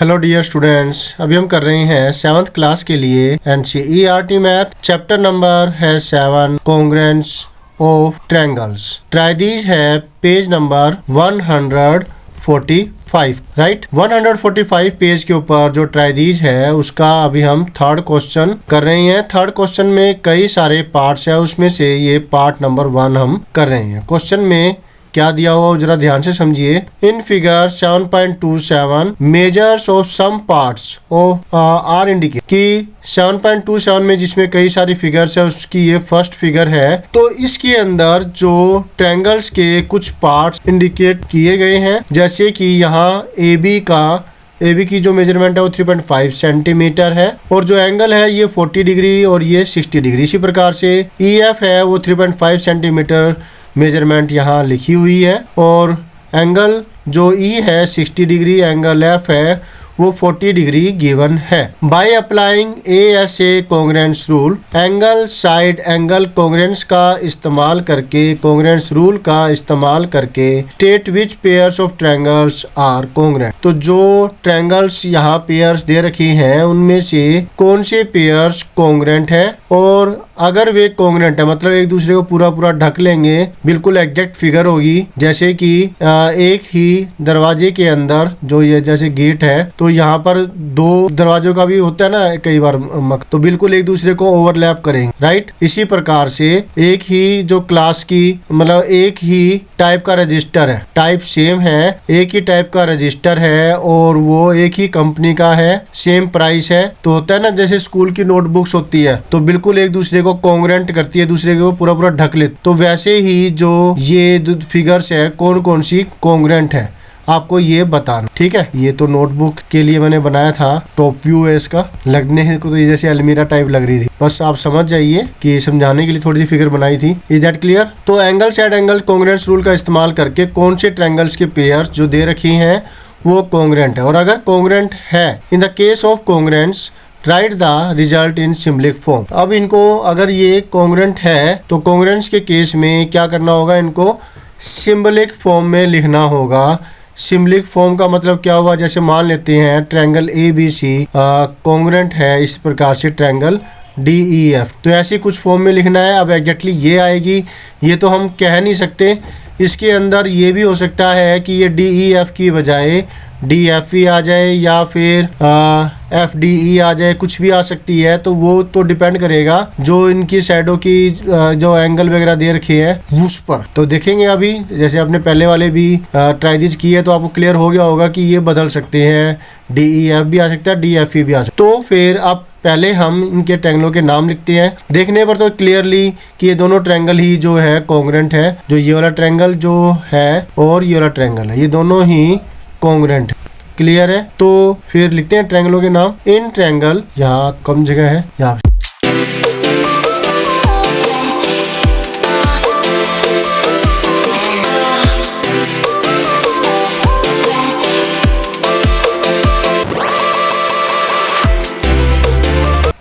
Hello dear students, अभी हम कर रहे हैं 7th क्लास के लिए NCERT मैथ। चैप्टर नंबर है 7 congruence of triangles. Try these है पेज नंबर 145, राइट। 145 पेज के ऊपर जो ट्राई दीज है उसका अभी हम थर्ड क्वेश्चन कर रहे हैं। थर्ड क्वेश्चन में कई सारे पार्ट्स है, उसमें से ये पार्ट नंबर 1 हम कर रहे हैं। क्वेश्चन में क्या दिया हुआ जरा ध्यान से समझिए। In figure 7.27 measures of some parts of are indicate कि 7.27 में जिसमें कई सारी फिगर्स है उसकी ये फर्स्ट फिगर है। तो इसके अंदर जो ट्रायंगल्स के कुछ पार्ट्स इंडिकेट किए गए हैं, जैसे कि यहाँ AB की जो मेजरमेंट है वो 3.5 सेंटीमीटर है और जो एंगल है ये 40 डिग्री और ये 60 डिग्री। इसी प्रकार से EF है वो 3.5 सेंटीमीटर मेजरमेंट यहाँ लिखी हुई है और एंगल जो E है 60 डिग्री, एंगल F है वो 40 डिग्री गिवन है। By applying ASA congruence rule, angle side angle congruence का इस्तेमाल करके, कॉन्ग्रुएंस रूल का इस्तेमाल करके state which pairs of triangles are congruent. तो जो ट्रायंगल्स यहाँ पेयर्स दे रखी हैं उनमें से कौन से पेयर्स कॉन्ग्रुएंट है, और अगर वे कॉन्ग्रुएंट है मतलब एक दूसरे को पूरा ढक लेंगे, बिल्कुल एग्जैक्ट फिगर होगी। जैसे कि एक ही दरवाजे के अंदर जो ये जैसे गेट है तो यहाँ पर दो दरवाजों का भी होता है ना कई बार तो बिल्कुल एक दूसरे को ओवरलैप करेंगे, राइट। इसी प्रकार से एक ही जो क्लास की मतलब एक ही टाइप का रजिस्टर है, टाइप सेम है, एक ही टाइप का रजिस्टर है और वो एक ही कंपनी का है, सेम प्राइस है, तो होता है ना जैसे स्कूल की नोटबुक्स होती है तो बिल्कुल एक दूसरे को कॉन्ग्रुएंट करती है, दूसरे को पूरा ढक लेती। तो वैसे ही जो ये फिगर्स है कौन कौन सी कॉन्ग्रुएंट है आपको ये बताना, ठीक है। ये तो नोटबुक के लिए मैंने बनाया था, टॉप व्यू है इसका। लगने को तो ये जैसे अलमीरा टाइप लग रही थी, बस आप समझ जाइए कि समझाने के लिए थोड़ी सी फिगर बनाई थी। Is that clear? तो angle side angle congruence rule का इस्तेमाल करके कौन से ट्रायंगल्स के पेयर्स जो दे रखी हैं वो कॉन्ग्रुएंट है, और अगर कॉन्ग्रुएंट है in the case of congruence right the result in symbolic form. अब इनको अगर ये कॉन्ग्रुएंट है तो कॉन्ग्रुएंस के केस में क्या करना होगा, इनको सिंबलिक फॉर्म में लिखना होगा। सिंबलिक फॉर्म का मतलब क्या हुआ, जैसे मान लेते हैं ट्रायंगल ABC कॉन्ग्रुएंट है इस प्रकार से ट्रायंगल DEF, तो ऐसी कुछ फॉर्म में लिखना है। अब एग्जैक्टली ये आएगी ये तो हम कह नहीं सकते, इसके अंदर ये भी हो सकता है कि ये DEF की बजाय DFE आ जाए या फिर FDE आ जाए, कुछ भी आ सकती है। तो वो तो डिपेंड करेगा जो इनकी साइडों की जो एंगल वगैरह दे रखे हैं उस पर। तो देखेंगे अभी, जैसे आपने पहले वाले भी ट्राई दीज की है तो आपको क्लियर हो गया होगा कि ये बदल सकते हैं, DEF भी आ सकता है, DFE भी आ सकता है। तो फिर अब पहले हम इनके ट्रायंगलों के नाम लिखते हैं। देखने पर तो क्लियरली कि ये दोनों ट्रायंगल ही जो है कॉन्ग्रुएंट है, जो ये वाला ट्रायंगल जो है और ये वाला ट्रायंगल है, ये दोनों ही कॉन्ग्रुएंट है। क्लियर है? तो फिर लिखते हैं ट्रायंगलों के नाम। इन ट्रायंगल, यहाँ कम जगह है, यहाँ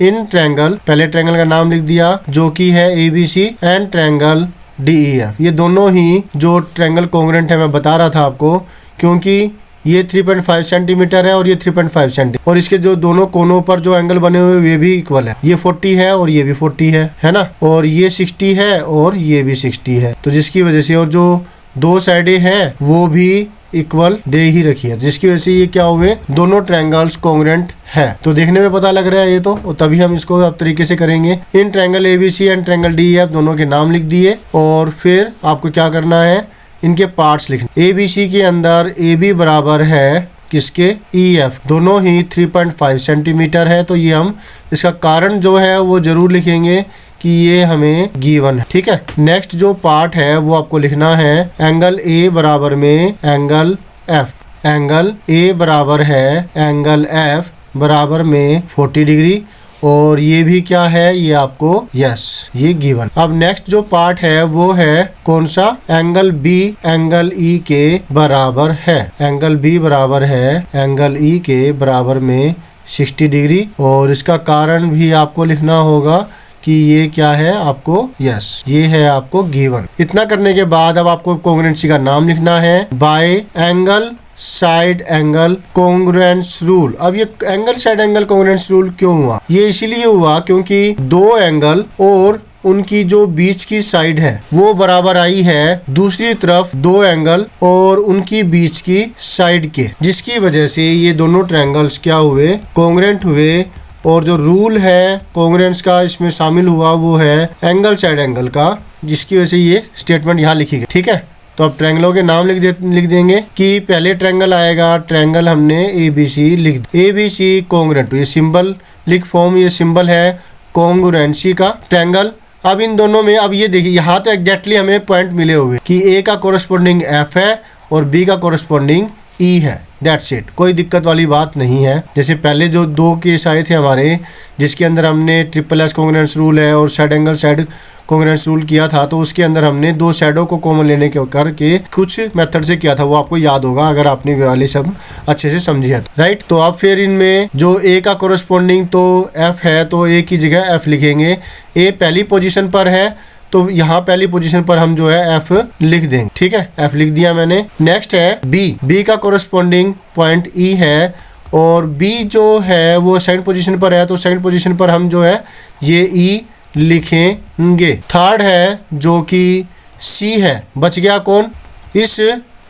इन ट्रायंगल, पहले ट्रायंगल का नाम लिख दिया जो कि है ABC एंड ट्रायंगल DEF। ये दोनों ही जो ट्रायंगल कॉन्ग्रुएंट है मैं बता रहा था आपको, क्योंकि ये 3.5 सेंटीमीटर है और ये 3.5 सेंटीमीटर, और इसके जो दोनों कोनों पर जो एंगल बने हुए वे भी इक्वल है। ये 40 है और ये भी 40 है ना, और ये 60 है और ये भी 60 है, तो जिसकी वजह से और जो दो साइडें हैं वो भी इक्वल दे ही रखी है, जिसकी वजह से ये क्या हुए, दोनों ट्रायंगल्स कॉन्ग्रुएंट है। तो देखने में पता लग रहा है ये तो, तभी हम इसको अब तरीके से करेंगे। In triangle ABC and triangle DEF दोनों के नाम लिख दिए, और फिर आपको क्या करना है, इनके पार्ट्स लिखने। ABC के अंदर AB बराबर है किसके, EF, दोनों ही 3.5 सेंटीमीटर है। तो ये हम इसका कारण जो है वो जरूर लिखेंगे कि ये हमें गिवन है, ठीक है। नेक्स्ट जो पार्ट है वो आपको लिखना है एंगल A बराबर में एंगल F, एंगल A बराबर है एंगल F बराबर में 40 डिग्री, और ये भी क्या है, ये आपको यस ये गिवन। अब नेक्स्ट जो पार्ट है वो है कौन सा, एंगल B एंगल E के बराबर है, एंगल B बराबर है एंगल E के बराबर में 60 डिग्री, और इसका कारण भी आपको लिखना होगा कि ये क्या है आपको, यस ये है आपको गिवन। इतना करने के बाद अब आपको कॉन्ग्रुएंसी का नाम लिखना है। Bye angle side angle congruence rule. अब ये angle side angle congruence rule क्यों हुआ? ये इसीलिए हुआ क्योंकि दो एंगल और उनकी जो बीच की साइड है वो बराबर आई है, दूसरी तरफ दो एंगल और उनकी बीच की साइड के, जिसकी वजह से ये दोनों ट्रायंगल्स क्या हुए? कॉन्ग्रुएंट हुए। और जो रूल है कॉन्ग्रुएंस का इसमें शामिल हुआ वो है एंगल साइड एंगल का, जिसकी वजह से ये स्टेटमेंट यहाँ लिखी गई। ठीक है, तो अब ट्रायंगलों के नाम लिख देंगे कि पहले ट्रायंगल आएगा, ट्रायंगल हमने ABC लिख ABC कॉन्ग्रुएंट, ये सिंबल लिख फॉर्म, ये सिंबल है कॉन्ग्रुएंसी का ट्रायंगल। अब इन दोनों में अब ये देखिए यहाँ तो एग्जैक्टली हमें पॉइंट मिले हुए कि A का कोरस्पोंडिंग F है और B का कोरस्पोंडिंग E है। दैट्स इट, कोई दिक्कत वाली बात नहीं है। जैसे पहले जो दो केस आए थे हमारे, जिसके अंदर हमने ट्रिपल एस कॉन्ग्रुएंस रूल है और side angle side congruence rule किया था, तो उसके अंदर हमने दो साइडों को कॉमन लेने के करके कुछ मेथड से किया था, वो आपको याद होगा अगर आपने वे वाले सब अच्छे से समझी है, राइट। तो अब फिर इनमें जो A का कोरस्पोंडिंग तो F है, तो A की जगह F लिखेंगे। A पहली पोजीशन पर है तो यहाँ पहली पोजीशन पर हम जो है F लिख देंगे। ठीक है, F लिख दिया मैंने। नेक्स्ट है B का कोरस्पोंडिंग पॉइंट E है और B जो है वो सेकंड पोजीशन पर है, तो सेकंड पोजीशन पर हम जो है ये E लिखेंगे। थर्ड है जो कि C है। बच गया कौन? इस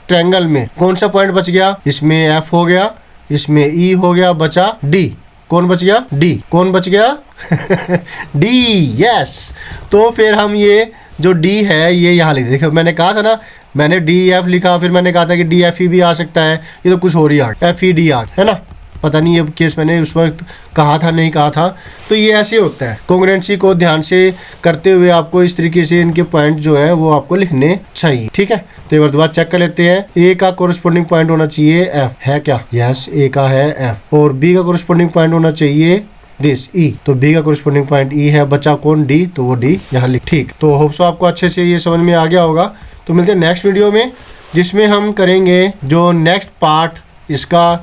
ट्रायंगल में कौन सा पॉइंट बच गया? इसमें F हो गया, इसमें E हो गया, बचा D। कौन बच गया? D। कौन बच गया? D, yes. तो फिर हम ये जो D है ये यहाँ लिख, देखो मैंने कहा था ना, मैंने DF लिखा, फिर मैंने कहा था कि DFE भी आ सकता है, ये तो कुछ और ही FED है ना, पता नहीं ये केस मैंने उस वक्त कहा था नहीं कहा था। तो ये ऐसे होता है, कॉन्ग्रुएंसी को ध्यान से करते हुए आपको इस तरीके से इनके पॉइंट जो है वो आपको लिखने चाहिए। ठीक है, तो एक बार दोबारा चेक कर लेते हैं। A का कोरस्पोंडिंग पॉइंट होना चाहिए F, है क्या? यस, A का है F। और B का कोरस्पोंडिंग पॉइंट होना चाहिए दिस E, तो B का कोरस्पोंडिंग पॉइंट E है, बचा कौन? D, तो वो D यहाँ लिख। ठीक, तो होप सो आपको अच्छे से ये समझ में आ गया होगा। तो मिलते हैं नेक्स्ट वीडियो में, जिसमें हम करेंगे जो नेक्स्ट पार्ट इसका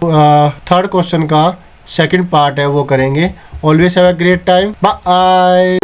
थर्ड क्वेश्चन का सेकंड पार्ट है वो करेंगे। Always have a great time, bye.